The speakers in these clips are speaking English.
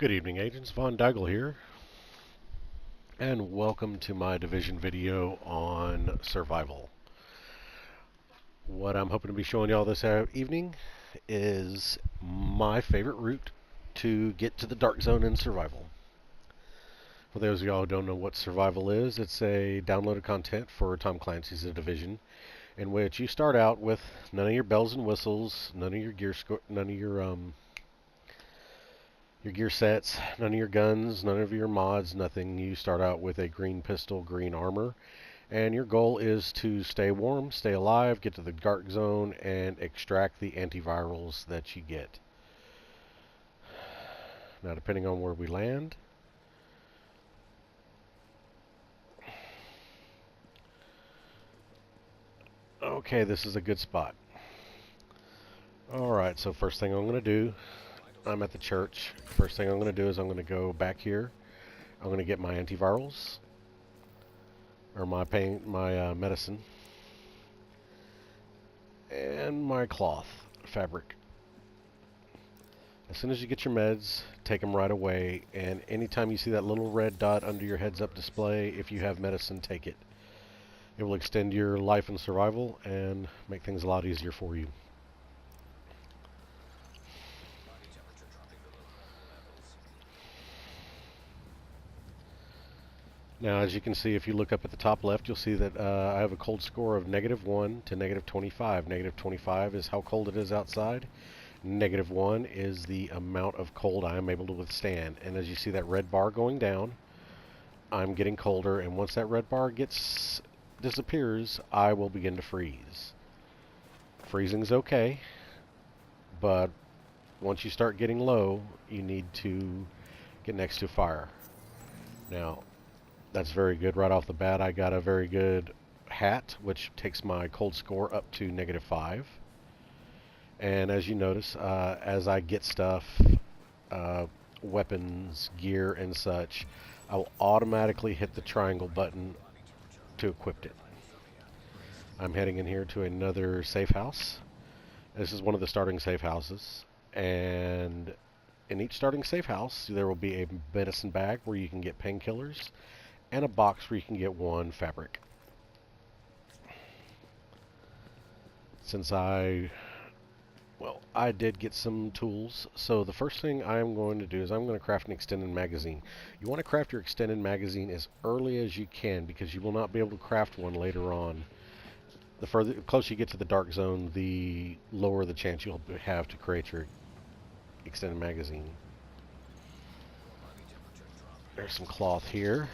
Good evening, agents. Von Daigle here, and welcome to my division video on survival. What I'm hoping to be showing y'all this evening is my favorite route to get to the dark zone in survival. For those of y'all who don't know what survival is, it's a downloaded content for Tom Clancy's A Division, in which you start out with none of your bells and whistles, none of your your gear sets, none of your guns, none of your mods, nothing. You start out with a green pistol, green armor, and your goal is to stay warm, stay alive, get to the dark zone, and extract the antivirals that you get. Now, depending on where we land, okay, this is a good spot. Alright, so first thing I'm going to do, I'm at the church. First thing I'm going to do is I'm going to go back here. I'm going to get my antivirals, or my medicine, and my cloth fabric. As soon as you get your meds, take them right away, and anytime you see that little red dot under your heads-up display, if you have medicine, take it. It will extend your life and survival and make things a lot easier for you. Now, as you can see, if you look up at the top left, you'll see that I have a cold score of -1 to -25. -25 is how cold it is outside. -1 is the amount of cold I am able to withstand. And as you see that red bar going down, I'm getting colder. And once that red bar disappears, I will begin to freeze. Freezing's okay, but once you start getting low, you need to get next to fire. Now, that's very good right off the bat. I got a very good hat, which takes my cold score up to -5. And as you notice, as I get stuff, weapons, gear, and such, I will automatically hit the triangle button to equip it. I'm heading in here to another safe house. This is one of the starting safe houses, and in each starting safe house there will be a medicine bag where you can get painkillers, and a box where you can get 1 fabric. Since I did get some tools, so the first thing I am going to do is I'm going to craft an extended magazine. You want to craft your extended magazine as early as you can, because you will not be able to craft one later on. The closer you get to the dark zone, the lower the chance you'll have to create your extended magazine. There's some cloth here.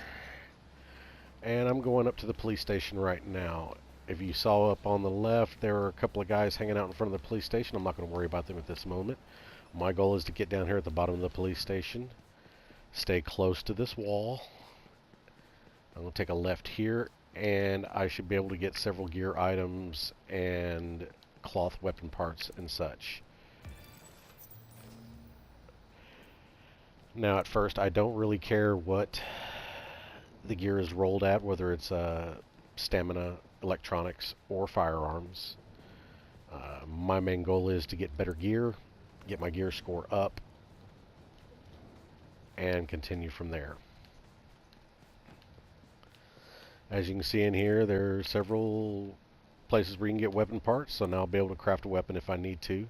And I'm going up to the police station right now. If you saw up on the left, there are a couple of guys hanging out in front of the police station. I'm not going to worry about them at this moment. My goal is to get down here at the bottom of the police station, stay close to this wall. I'm going to take a left here, and I should be able to get several gear items and cloth weapon parts and such. Now, at first, I don't really care what the gear is rolled at, whether it's stamina, electronics, or firearms. My main goal is to get better gear, get my gear score up, and continue from there. As you can see in here, there are several places where you can get weapon parts, so now I'll be able to craft a weapon if I need to.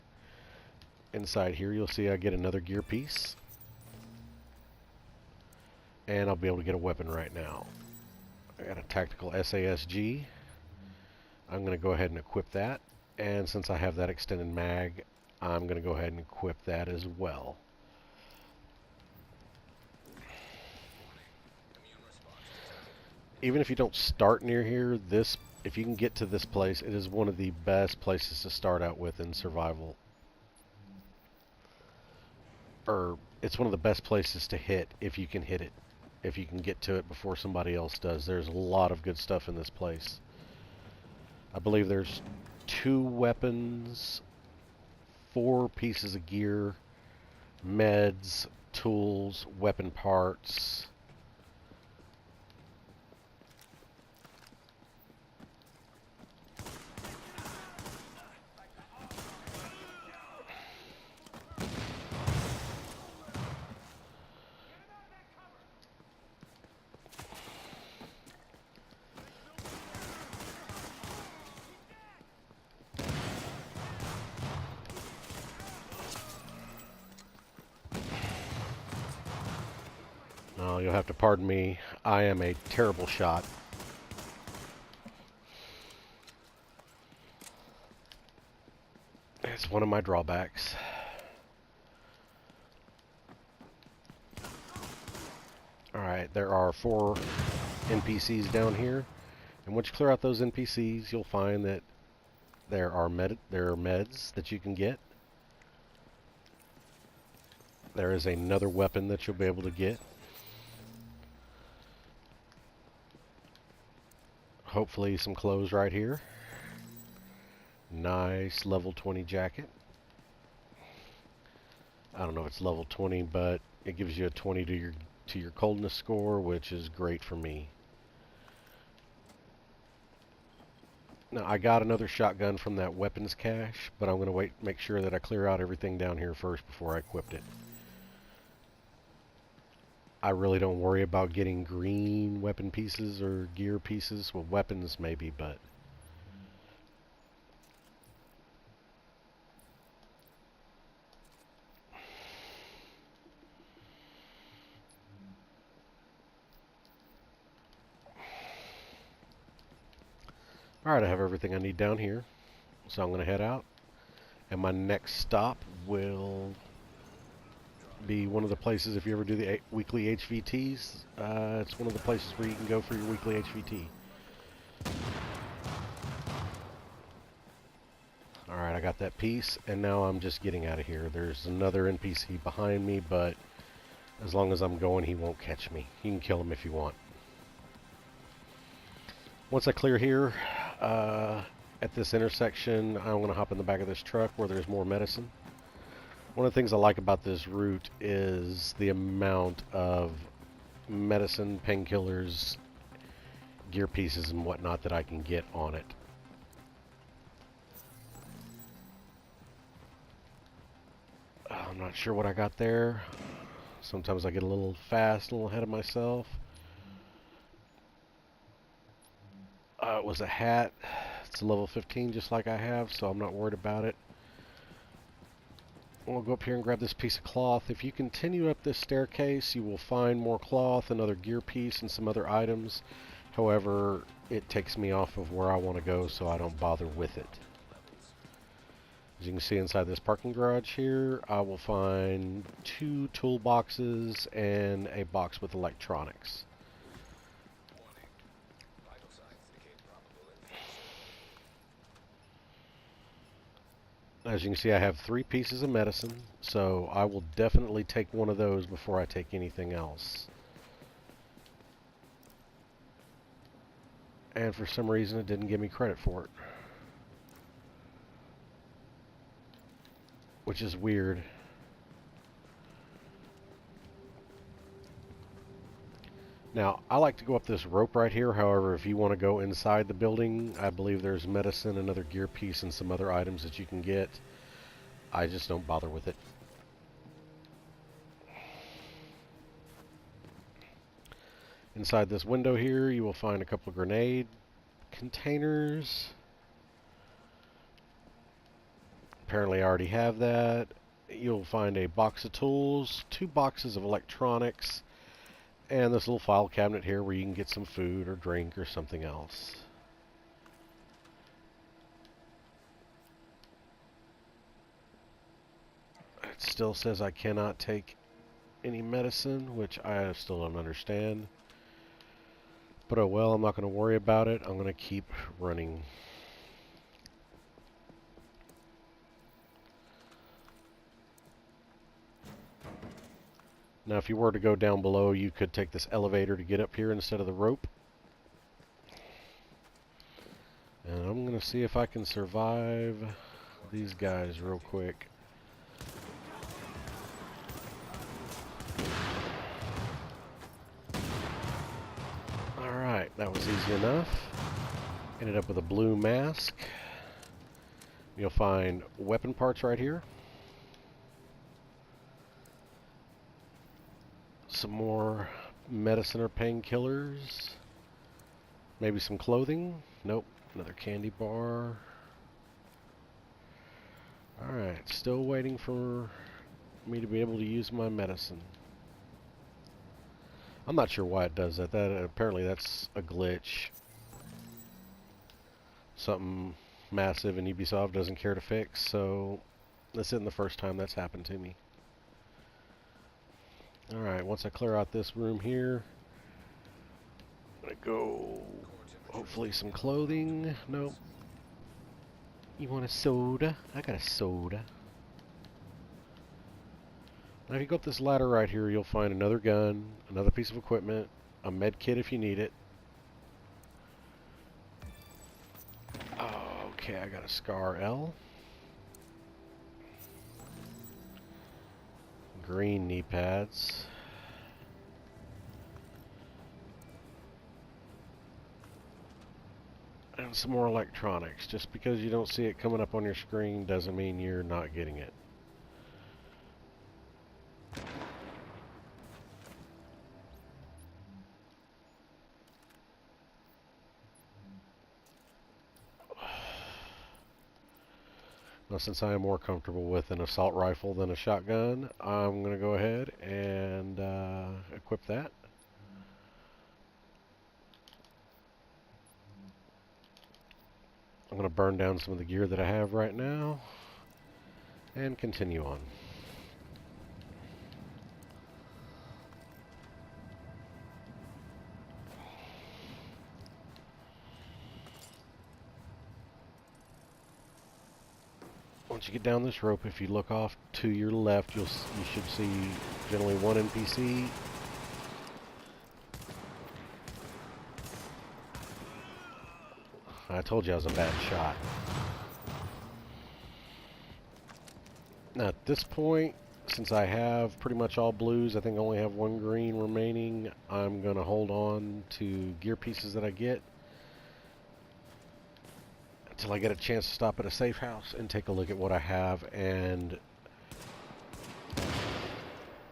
Inside here, you'll see I get another gear piece, and I'll be able to get a weapon right now. I got a tactical SASG. I'm going to go ahead and equip that, and since I have that extended mag, I'm going to go ahead and equip that as well. Even if you don't start near here, if you can get to this place, it is one of the best places to start out with in survival. Or it's one of the best places to hit if you can hit it. If you can get to it before somebody else does. There's a lot of good stuff in this place. I believe there's 2 weapons, 4 pieces of gear, meds, tools, weapon parts. Oh, you'll have to pardon me. I am a terrible shot. It's one of my drawbacks. Alright, there are 4 NPCs down here. And once you clear out those NPCs, you'll find that there are meds that you can get. There is another weapon that you'll be able to get. Hopefully some clothes right here. Nice level 20 jacket. I don't know if it's level 20, but it gives you a 20 to your coldness score, which is great for me. Now, I got another shotgun from that weapons cache, but I'm going to make sure that I clear out everything down here first before I equip it. I really don't worry about getting green weapon pieces or gear pieces. Well, weapons maybe, but... Alright, I have everything I need down here. So I'm going to head out. And my next stop will be one of the places, if you ever do the weekly HVTs, it's one of the places where you can go for your weekly HVT. Alright, I got that piece, and now I'm just getting out of here. There's another NPC behind me, but as long as I'm going, he won't catch me. You can kill him if you want. Once I clear here, at this intersection, I'm going to hop in the back of this truck where there's more medicine. One of the things I like about this route is the amount of medicine, painkillers, gear pieces, and whatnot that I can get on it. I'm not sure what I got there. Sometimes I get a little fast, a little ahead of myself. It was a hat. It's a level 15 just like I have, so I'm not worried about it. We'll go up here and grab this piece of cloth. If you continue up this staircase, you will find more cloth, another gear piece, and some other items. However, it takes me off of where I want to go, so I don't bother with it. As you can see inside this parking garage here, I will find 2 toolboxes and a box with electronics. As you can see, I have 3 pieces of medicine, so I will definitely take one of those before I take anything else. And for some reason, it didn't give me credit for it, which is weird. Now, I like to go up this rope right here. However, if you want to go inside the building, I believe there's medicine, another gear piece, and some other items that you can get. I just don't bother with it. Inside this window here, you will find a couple of grenade containers. Apparently I already have that. You'll find a box of tools, 2 boxes of electronics, and this little file cabinet here where you can get some food or drink or something else. It still says I cannot take any medicine, which I still don't understand. But oh well, I'm not going to worry about it. I'm going to keep running. Now, if you were to go down below, you could take this elevator to get up here instead of the rope. And I'm going to see if I can survive these guys real quick. Alright, that was easy enough. Ended up with a blue mask. You'll find weapon parts right here. Some more medicine or painkillers. Maybe some clothing. Nope. Another candy bar. Alright, still waiting for me to be able to use my medicine. I'm not sure why it does that. Apparently that's a glitch. Something massive and Ubisoft doesn't care to fix, so this isn't the first time that's happened to me. Alright, once I clear out this room here, I'm gonna go, hopefully some clothing. Nope. You want a soda? I got a soda. Now if you go up this ladder right here, you'll find another gun, another piece of equipment, a med kit if you need it. Okay, I got a Scar L. Green knee pads. And some more electronics. Just because you don't see it coming up on your screen doesn't mean you're not getting it. Now, since I am more comfortable with an assault rifle than a shotgun, I'm going to go ahead and equip that. I'm going to burn down some of the gear that I have right now and continue on. Once you get down this rope, if you look off to your left, you should see generally one NPC. I told you I was a bad shot. Now at this point, since I have pretty much all blues, I think I only have one green remaining, I'm going to hold on to gear pieces that I get until I get a chance to stop at a safe house and take a look at what I have and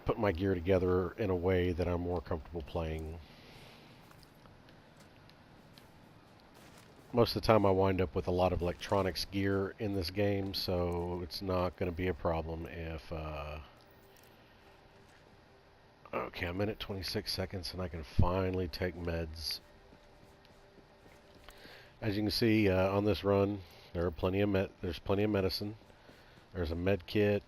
put my gear together in a way that I'm more comfortable playing. Most of the time I wind up with a lot of electronics gear in this game, so it's not going to be a problem if... Okay, I'm in at 26 seconds and I can finally take meds. As you can see on this run, there's plenty of medicine. There's a med kit.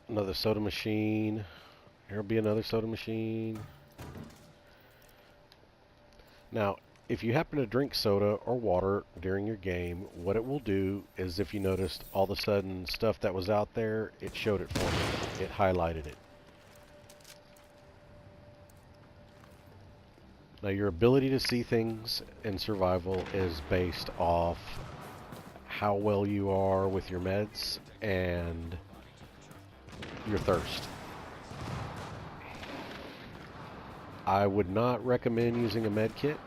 Another soda machine. There'll be another soda machine. Now, if you happen to drink soda or water during your game, what it will do is, if you noticed, all of a sudden stuff that was out there, it showed it for me. It highlighted it. Now, your ability to see things in survival is based off how well you are with your meds and your thirst. I would not recommend using a med kit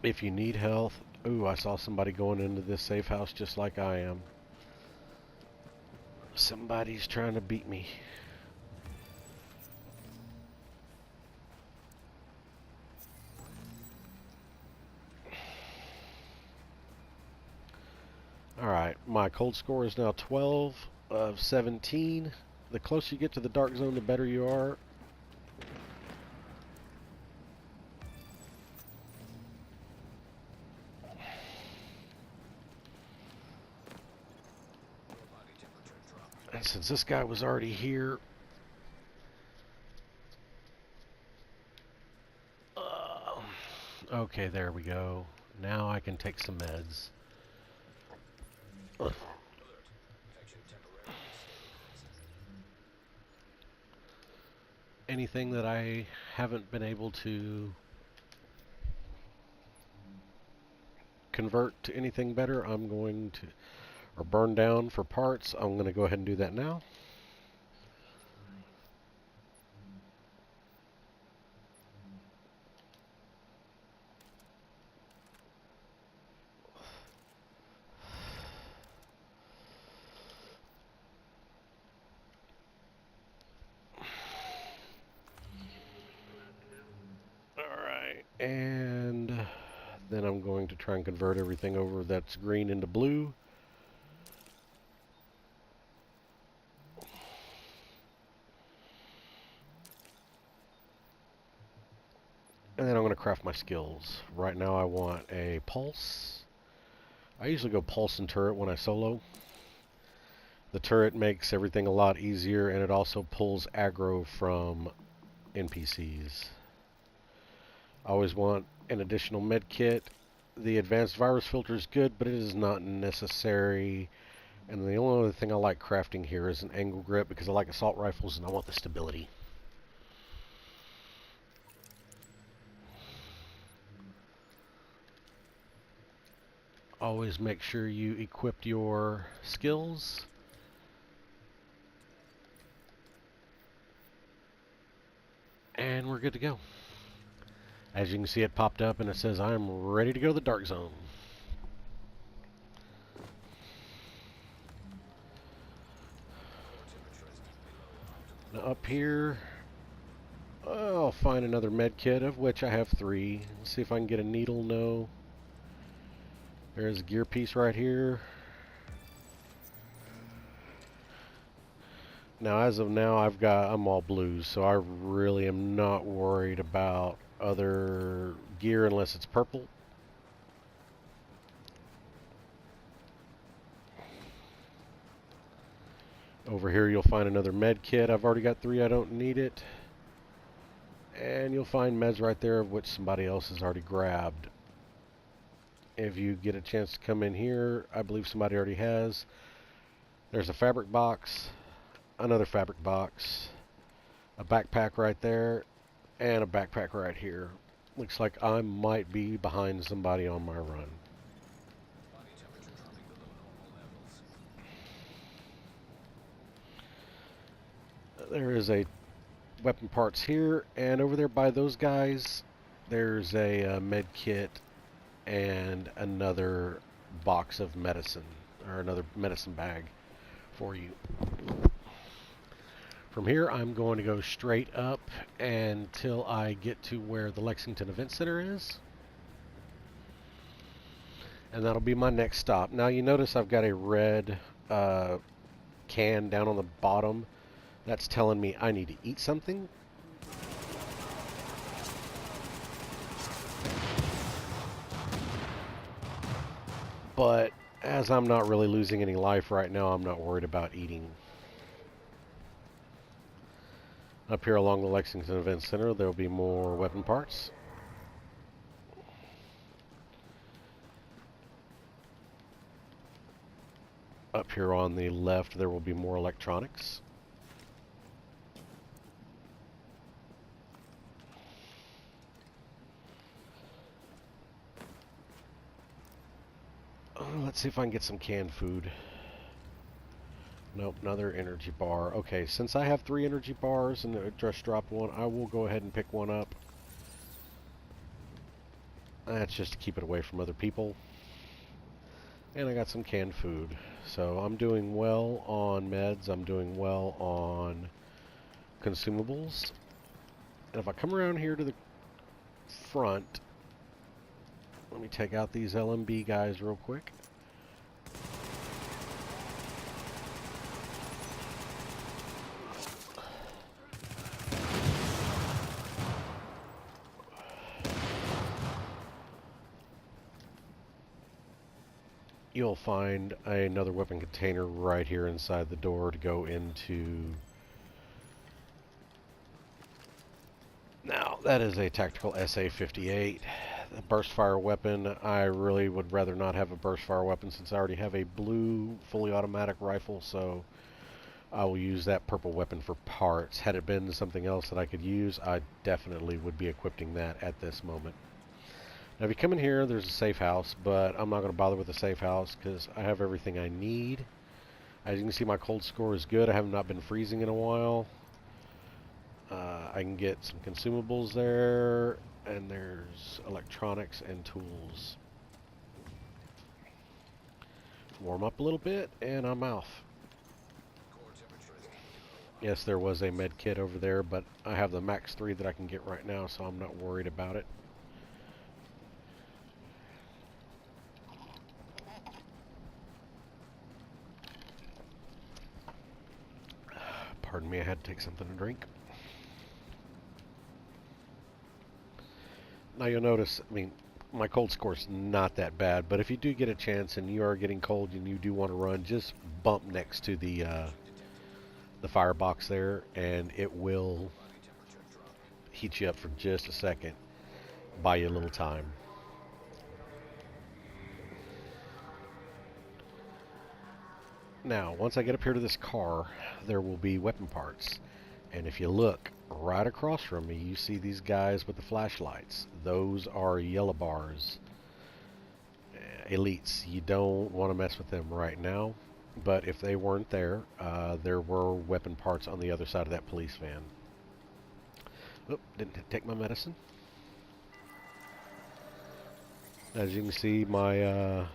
if you need health. Ooh, I saw somebody going into this safe house just like I am. Somebody's trying to beat me. Alright, my cold score is now 12 of 17. The closer you get to the dark zone, the better you are. And since this guy was already here, okay, there we go. Now I can take some meds. Anything that I haven't been able to convert to anything better, I'm going to, or burn down for parts, I'm going to go ahead and do that now. Alright, and then I'm going to try and convert everything over that's green into blue. And then I'm going to craft my skills. Right now I want a pulse. I usually go pulse and turret when I solo. The turret makes everything a lot easier, and it also pulls aggro from NPCs. I always want an additional med kit. The advanced virus filter is good, but it is not necessary. And the only other thing I like crafting here is an angle grip, because I like assault rifles and I want the stability. Always make sure you equip your skills. And we're good to go. As you can see, it popped up and it says I'm ready to go to the dark zone. Now up here, I'll find another med kit, of which I have 3. Let's see if I can get a needle. No. There's a gear piece right here. Now, as of now, I'm all blues, so I really am not worried about other gear unless it's purple. Over here, you'll find another med kit. I've already got 3. I don't need it. And you'll find meds right there, of which somebody else has already grabbed. If you get a chance to come in here, I believe somebody already has. There's a fabric box, another fabric box, a backpack right there, and a backpack right here. Looks like I might be behind somebody on my run. There is a weapon parts here, and over there by those guys, there's a med kit and another box of medicine, or another medicine bag for you. From here, I'm going to go straight up until I get to where the Lexington Event Center is. And that'll be my next stop. Now, you notice I've got a red can down on the bottom. That's telling me I need to eat something. But as I'm not really losing any life right now, I'm not worried about eating. Up here along the Lexington Event Center, there will be more weapon parts. Up here on the left, there will be more electronics. Let's see if I can get some canned food. Nope, another energy bar. Okay, since I have 3 energy bars and it just dropped one, I will go ahead and pick one up. That's just to keep it away from other people. And I got some canned food. So I'm doing well on meds. I'm doing well on consumables. And if I come around here to the front, let me take out these LMB guys real quick. You'll find another weapon container right here inside the door to go into. Now, that is a tactical SA-58. The burst fire weapon, I really would rather not have a burst fire weapon since I already have a blue fully automatic rifle, so I will use that purple weapon for parts. Had it been something else that I could use, I definitely would be equipping that at this moment. Now, if you come in here, there's a safe house, but I'm not going to bother with the safe house because I have everything I need. As you can see, my cold score is good. I have not been freezing in a while. I can get some consumables there, and there's electronics and tools. Warm up a little bit, and I'm off. Yes, there was a med kit over there, but I have the max 3 that I can get right now, so I'm not worried about it. Pardon me, I had to take something to drink. Now you'll notice, I mean, my cold score's not that bad, but if you do get a chance and you are getting cold and you do want to run, just bump next to the firebox there, and it will heat you up for just a second, buy you a little time. Now, once I get up here to this car, there will be weapon parts. And if you look right across from me, you see these guys with the flashlights. Those are yellow bars. Elites. You don't want to mess with them right now. But if they weren't there, there were weapon parts on the other side of that police van. Oh, didn't take my medicine. As you can see, I'm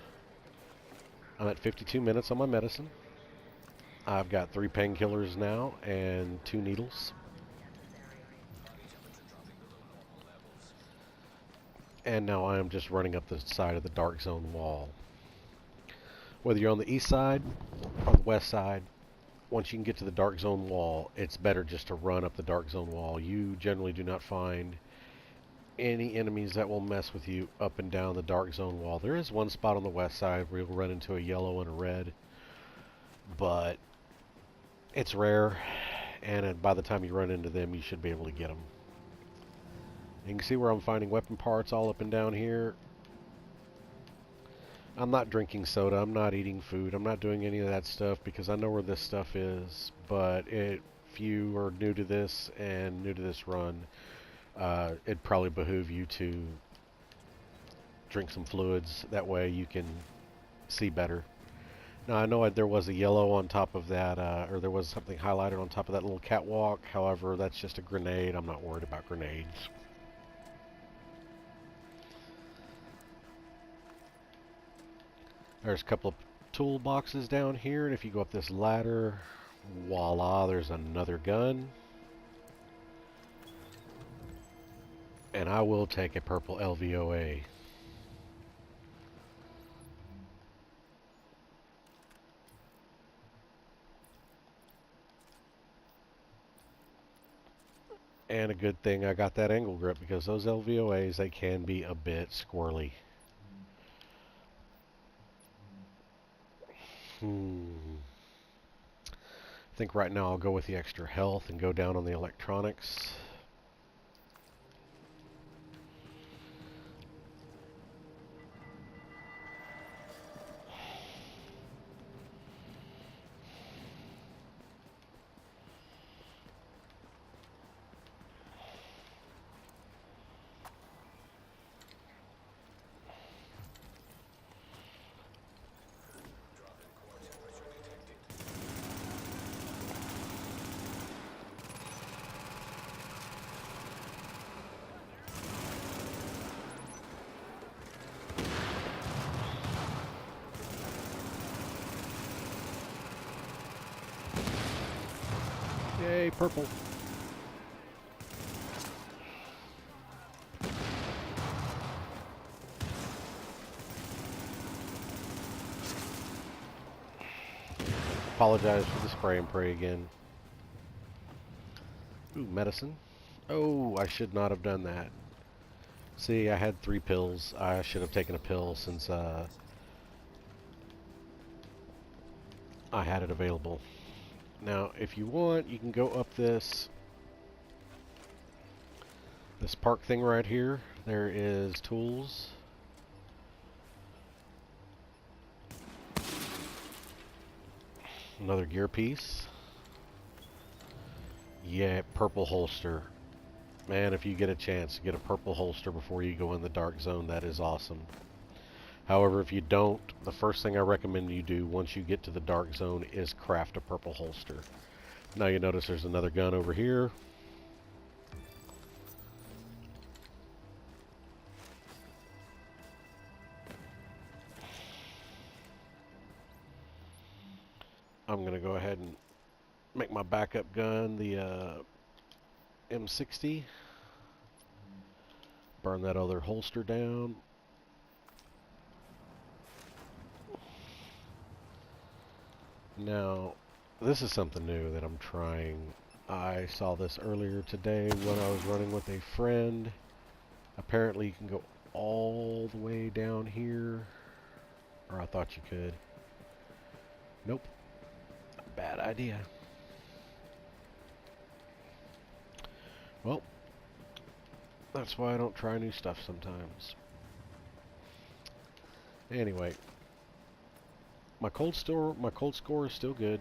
at 52 minutes on my medicine. I've got 3 painkillers now and 2 needles. And now I am just running up the side of the dark zone wall. Whether you're on the east side or the west side, once you can get to the dark zone wall, it's better just to run up the dark zone wall. You generally do not find any enemies that will mess with you up and down the dark zone wall. There is one spot on the west side where you'll run into a yellow and a red, but it's rare, and by the time you run into them, you should be able to get them. You can see where I'm finding weapon parts all up and down here. I'm not drinking soda, I'm not eating food, I'm not doing any of that stuff because I know where this stuff is, but if you are new to this and new to this run, it'd probably behoove you to drink some fluids. That way you can see better. Now I know there was a yellow on top of that, or there was something highlighted on top of that little catwalk. However, that's just a grenade. I'm not worried about grenades. There's a couple of toolboxes down here, and if you go up this ladder, voila, there's another gun. And I will take a purple LVOA. And a good thing I got that angle grip because those LVOAs, they can be a bit squirrely. I think right now I'll go with the extra health and go down on the electronics. Yay, purple. Apologize for the spray and pray again. Ooh, medicine. Oh, I should not have done that. See, I had 3 pills. I should have taken a pill since I had it available. Now, if you want, you can go up this park thing right here. There is tools. Another gear piece. Yeah, purple holster. Man, if you get a chance to get a purple holster before you go in the dark zone, that is awesome. However, if you don't, the first thing I recommend you do once you get to the dark zone is craft a purple holster. Now you notice there's another gun over here. I'm going to go ahead and make my backup gun the M60. Burn that other holster down. Now, this is something new that I'm trying. I saw this earlier today when I was running with a friend. Apparently you can go all the way down here. Or I thought you could. Nope. Bad idea. Well, that's why I don't try new stuff sometimes. Anyway, my cold score is still good.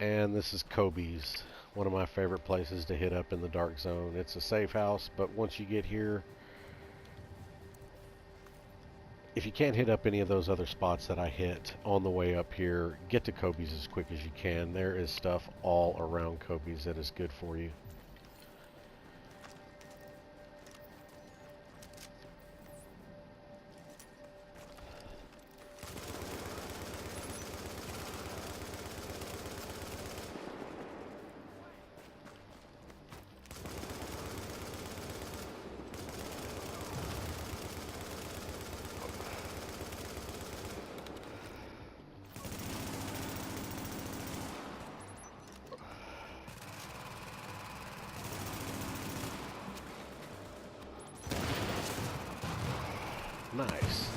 And this is Kobe's, one of my favorite places to hit up in the dark zone. It's a safe house, but once you get here, if you can't hit up any of those other spots that I hit on the way up here, get to Kobe's as quick as you can. There is stuff all around Kobe's that is good for you. Nice.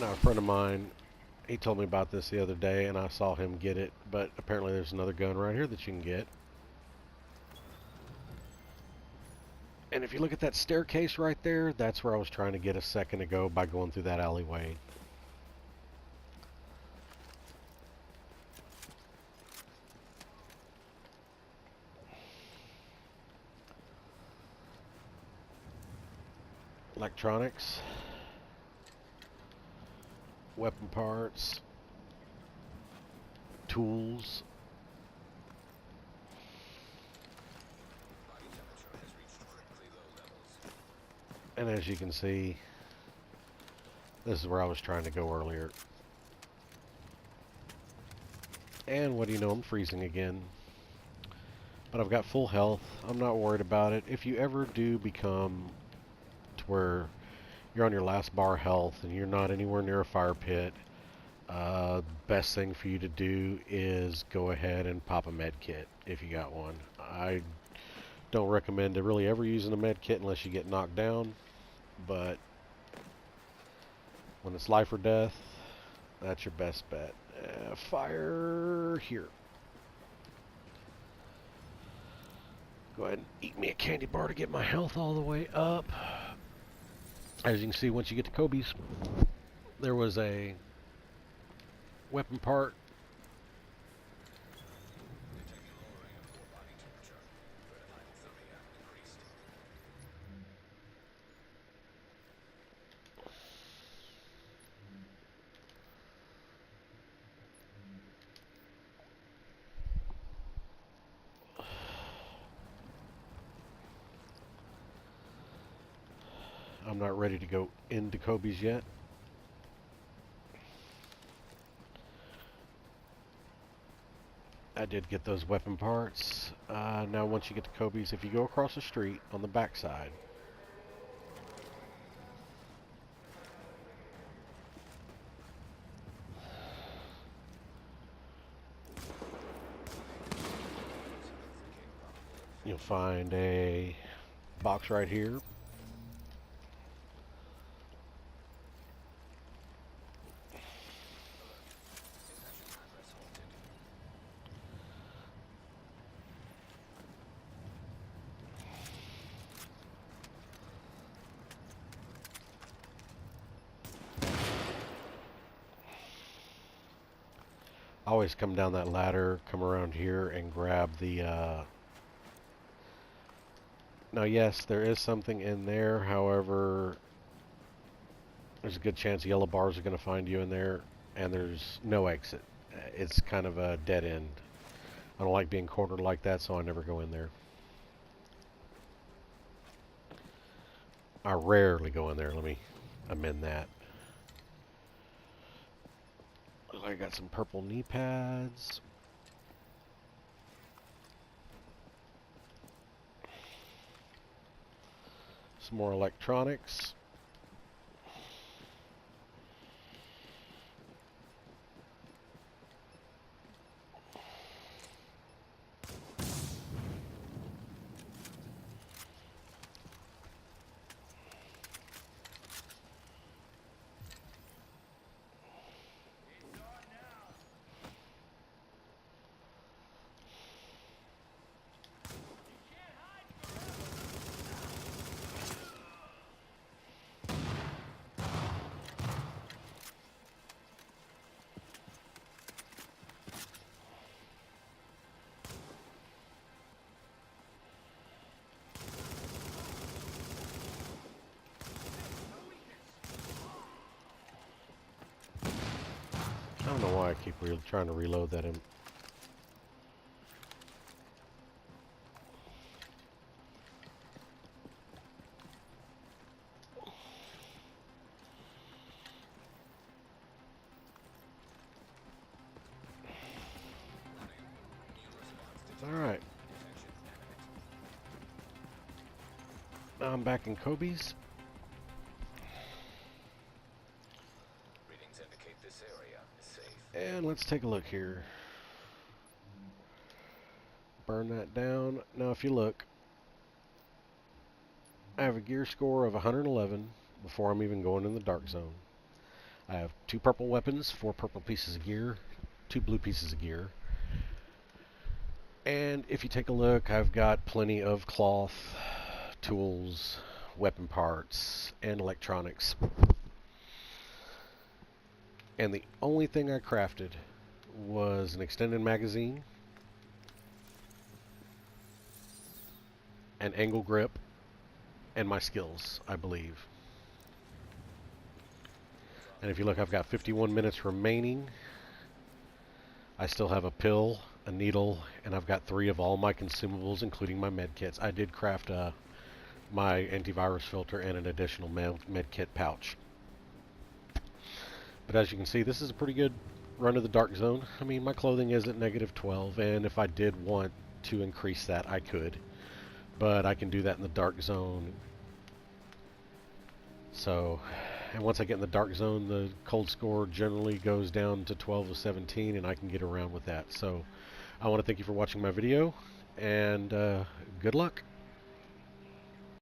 Now, a friend of mine, he told me about this the other day, and I saw him get it, but apparently there's another gun right here that you can get. And if you look at that staircase right there, that's where I was trying to get a second ago by going through that alleyway. Electronics, weapon parts, tools. And as you can see, this is where I was trying to go earlier. And what do you know, I'm freezing again. But I've got full health. I'm not worried about it. If you ever do become to where you're on your last bar health and you're not anywhere near a fire pit, best thing for you to do is go ahead and pop a med kit if you got one. I don't recommend to really ever using a med kit unless you get knocked down, but when it's life or death, that's your best bet. Fire here. Go ahead and eat me a candy bar to get my health all the way up. As you can see, once you get to Kobe's, there was a weapon part. I'm not ready to go into Kobe's yet. I did get those weapon parts. Now once you get to Kobe's, if you go across the street on the back side, you'll find a box right here. Always come down that ladder, come around here and grab the now yes, there is something in there, however there's a good chance yellow bars are going to find you in there, and there's no exit. It's kind of a dead end. I don't like being cornered like that, so I never go in there. I rarely go in there, let me amend that. I got some purple knee pads. Some more electronics. I don't know why I keep trying to reload that in. Alright. Now I'm back in Kobe's. Readings indicate this area is safe. And let's take a look here. Burn that down. Now if you look, I have a gear score of 111 before I'm even going in the dark zone. I have 2 purple weapons, 4 purple pieces of gear, 2 blue pieces of gear. And if you take a look, I've got plenty of cloth, tools, weapon parts, and electronics. And the only thing I crafted was an extended magazine, an angle grip, and my skills, I believe. And if you look, I've got 51 minutes remaining. I still have a pill, a needle, and I've got 3 of all my consumables, including my med kits. I did craft my antivirus filter and an additional med kit pouch. But as you can see, this is a pretty good run of the dark zone. I mean, my clothing is at -12, and if I did want to increase that, I could. But I can do that in the dark zone. So, and once I get in the dark zone, the cold score generally goes down to 12 of 17, and I can get around with that. So, I want to thank you for watching my video, and good luck.